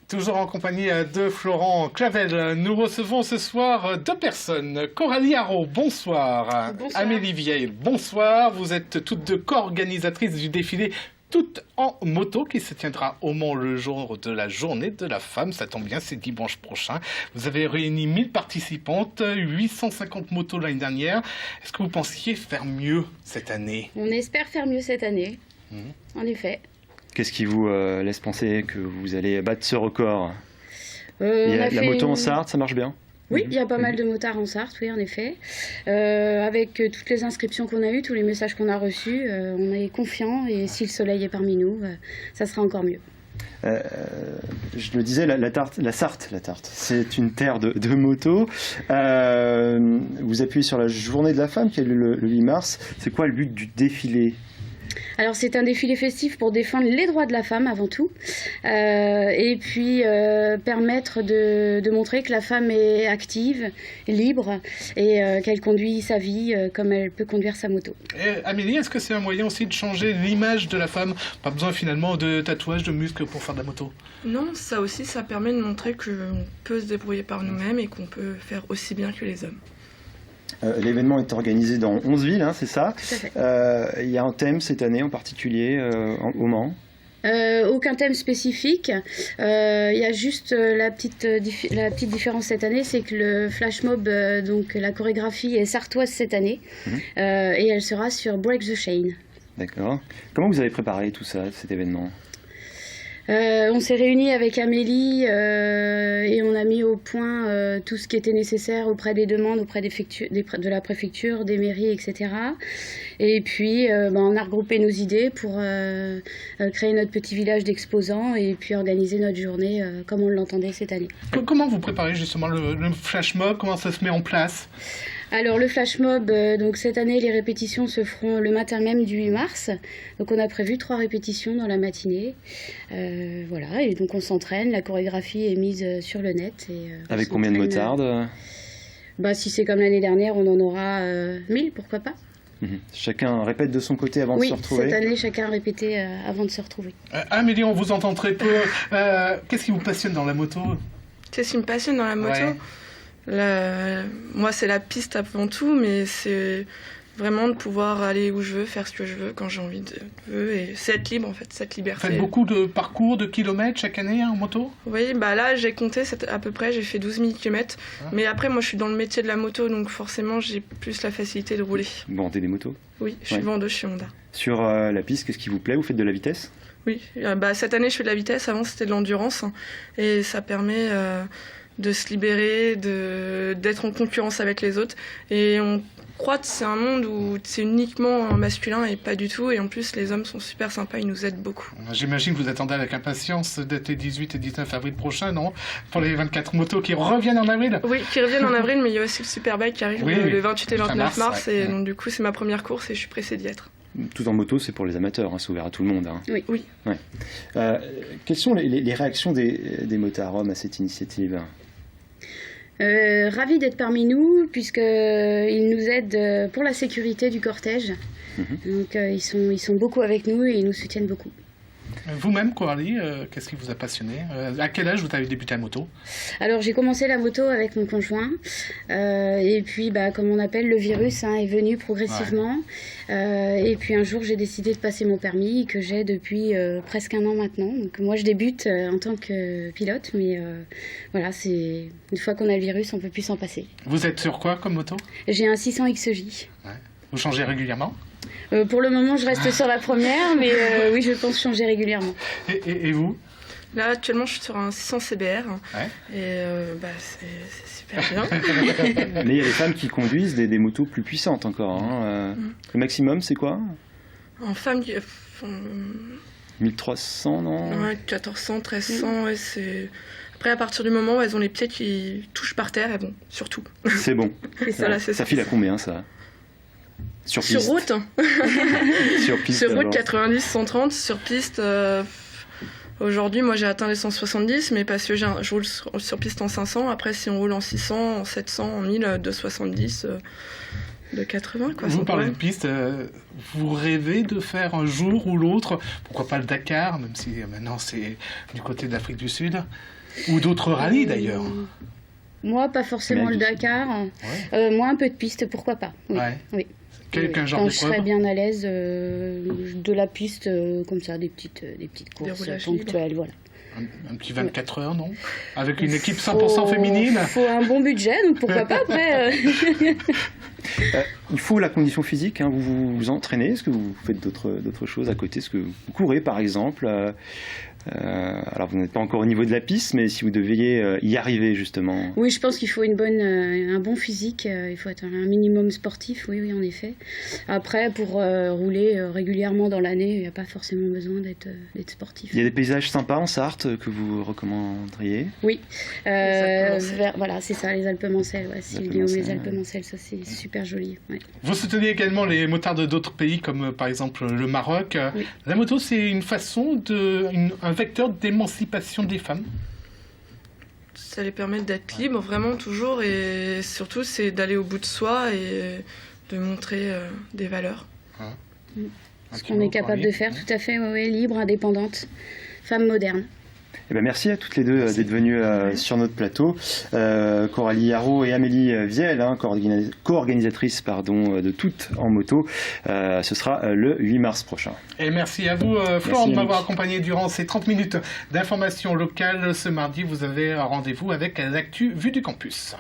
Toujours en compagnie de Florent Clavel. Nous recevons ce soir deux personnes. Coralie Haro, bonsoir. Bonsoir. Amélie Vieille, bonsoir. Vous êtes toutes deux co-organisatrices du défilé Toutes en moto qui se tiendra au Mans le jour de la journée de la femme. Ça tombe bien, c'est dimanche prochain. Vous avez réuni 1000 participantes, 850 motos l'année dernière. Est-ce que vous pensiez faire mieux cette année? On espère faire mieux cette année, en effet. Qu'est-ce qui vous laisse penser que vous allez battre ce record? La moto en Sarthe, ça marche bien? Oui, il y a pas mal de motards en Sarthe, oui, en effet. Avec toutes les inscriptions qu'on a eues, tous les messages qu'on a reçus, on est confiants et si le soleil est parmi nous, ça sera encore mieux. Je le disais, la Sarthe, c'est une terre de moto. Vous appuyez sur la journée de la femme qui a lieu le 8 mars. C'est quoi le but du défilé ? Alors c'est un défilé festif pour défendre les droits de la femme avant tout et puis permettre de montrer que la femme est active, libre et qu'elle conduit sa vie comme elle peut conduire sa moto. Et Amélie, est-ce que c'est un moyen aussi de changer l'image de la femme? Pas besoin finalement de tatouages, de muscles pour faire de la moto? Non, ça aussi, ça permet de montrer qu'on peut se débrouiller par nous-mêmes et qu'on peut faire aussi bien que les hommes. L'événement est organisé dans 11 villes, hein, c'est ça? Tout à fait. Il y a un thème cette année en particulier au Mans? Aucun thème spécifique. Il y a juste la petite différence cette année, c'est que le flash mob, donc la chorégraphie est sartoise cette année, et elle sera sur Break the Chain. D'accord. Comment vous avez préparé tout ça, cet événement? On s'est réunis avec Amélie et on a mis au point tout ce qui était nécessaire auprès des demandes, auprès de la préfecture, des mairies, etc. Et puis on a regroupé nos idées pour créer notre petit village d'exposants et puis organiser notre journée comme on l'entendait cette année. Comment vous préparez justement le flash mob? Comment ça se met en place? Alors le flash mob, donc cette année les répétitions se feront le matin même du 8 mars. Donc on a prévu 3 répétitions dans la matinée. Voilà, et donc on s'entraîne, la chorégraphie est mise sur le net. Et, avec combien de motards? Si c'est comme l'année dernière, on en aura 1000, pourquoi pas. Chacun répète de son côté avant de se retrouver? Oui, cette année chacun a répété avant de se retrouver. Amélie, on vous entend très peu. Qu'est-ce qui vous passionne dans la moto? Qu'est-ce qui me passionne dans la moto? Moi, c'est la piste avant tout, mais c'est vraiment de pouvoir aller où je veux, faire ce que je veux, quand j'ai envie et c'est être libre, en fait, cette liberté. Vous faites beaucoup de parcours, de kilomètres chaque année en moto? Oui, là, j'ai compté à peu près, j'ai fait 12 000 km. Mais après, moi, je suis dans le métier de la moto, donc forcément, j'ai plus la facilité de rouler. Vous vendez des motos? Oui, je suis vendeuse chez Honda. Sur la piste, qu'est-ce qui vous plaît? Vous faites de la vitesse? Oui, cette année, je fais de la vitesse. Avant, c'était de l'endurance. Et ça permet de se libérer, d'être en concurrence avec les autres. Et on croit que c'est un monde où c'est uniquement masculin et pas du tout. Et en plus, les hommes sont super sympas, ils nous aident beaucoup. J'imagine que vous attendez avec impatience d'être les 18 et 19 avril prochains, non? Pour les 24 motos qui reviennent en avril? Oui, qui reviennent en avril, mais il y a aussi le Superbike qui arrive le 28 et 29 mars. Et donc, du coup, c'est ma première course et je suis pressée d'y être. Tout en moto, c'est pour les amateurs, c'est ouvert à tout le monde. Oui. Ouais. Quelles sont les réactions des motards hommes à cette initiative? Ravis d'être parmi nous puisqu'ils nous aident pour la sécurité du cortège. Donc ils sont beaucoup avec nous et ils nous soutiennent beaucoup. Vous-même, Coralie, qu'est-ce qui vous a passionné? À quel âge vous avez débuté la moto? Alors j'ai commencé la moto avec mon conjoint et puis comme on appelle le virus est venu progressivement et puis un jour j'ai décidé de passer mon permis que j'ai depuis presque 1 an maintenant. Donc moi je débute en tant que pilote mais voilà, c'est une fois qu'on a le virus on peut plus s'en passer. Vous êtes sur quoi comme moto? J'ai un 600 XJ. Vous changez régulièrement? Pour le moment, je reste sur la première, mais oui, je pense changer régulièrement. Et vous? Là, actuellement, je suis sur un 600 CBR. Et c'est super bien. Mais il y a des femmes qui conduisent des motos plus puissantes encore. Le maximum, c'est quoi? En femmes, 1300, non? Ouais, 1400, 1300, c'est... Après, à partir du moment où elles ont les pieds qui touchent par terre, elles vont sur tout. C'est bon. Ça file à combien, ça? Sur route Sur piste, sur route 90, 130. Sur piste, aujourd'hui, moi j'ai atteint les 170, mais parce que je roule sur piste en 500. Après, si on roule en 600, en 700, en 1000, 270. de 80, quoi. Vous sans parlez de problème. piste, vous rêvez de faire un jour ou l'autre, pourquoi pas le Dakar, même si maintenant c'est du côté de l'Afrique du Sud, ou d'autres rallyes d'ailleurs. Moi, pas forcément le Dakar. Moi, un peu de piste, pourquoi pas. Oui. Ouais. Oui. Quel genre Quand de je serais preuve bien à l'aise de la piste, comme ça, des petites courses roulages ponctuelles, voilà. un petit 24 heures, non? Avec une équipe 100% féminine? Faut un bon budget, donc pourquoi pas après. Il faut la condition physique, hein. Vous vous entraînez, est-ce que vous faites d'autres choses à côté? Est-ce que vous courez par exemple? Alors vous n'êtes pas encore au niveau de la piste, mais si vous deviez y arriver justement. Oui, je pense qu'il faut un bon physique, il faut être un minimum sportif, oui, en effet. Après, pour rouler régulièrement dans l'année, il n'y a pas forcément besoin d'être sportif. Il y a des paysages sympas en Sarthe que vous recommanderiez? Oui, Alpes-Mancelles. voilà, c'est ça, les Alpes-Mancelles. Ouais, c'est les Alpes-Mancelles, ça c'est super joli. Ouais. Vous soutenez également les motards d'autres pays, comme par exemple le Maroc. Oui. La moto, c'est une façon un vecteur d'émancipation des femmes. Ça les permet d'être libres, vraiment, toujours. Et surtout, c'est d'aller au bout de soi et de montrer des valeurs. Ce qu'on est capable de faire, tout à fait, ouais, libre, indépendante, femme moderne. Eh ben merci à toutes les deux d'être venues sur notre plateau. Coralie Yarot et Amélie Viel, hein, co-organisatrices de Toutes en moto. Ce sera le 8 mars prochain. Et merci à vous, Florent, de m'avoir accompagné durant ces 30 minutes d'information locale. Ce mardi, vous avez un rendez-vous avec l'actu Vue du Campus.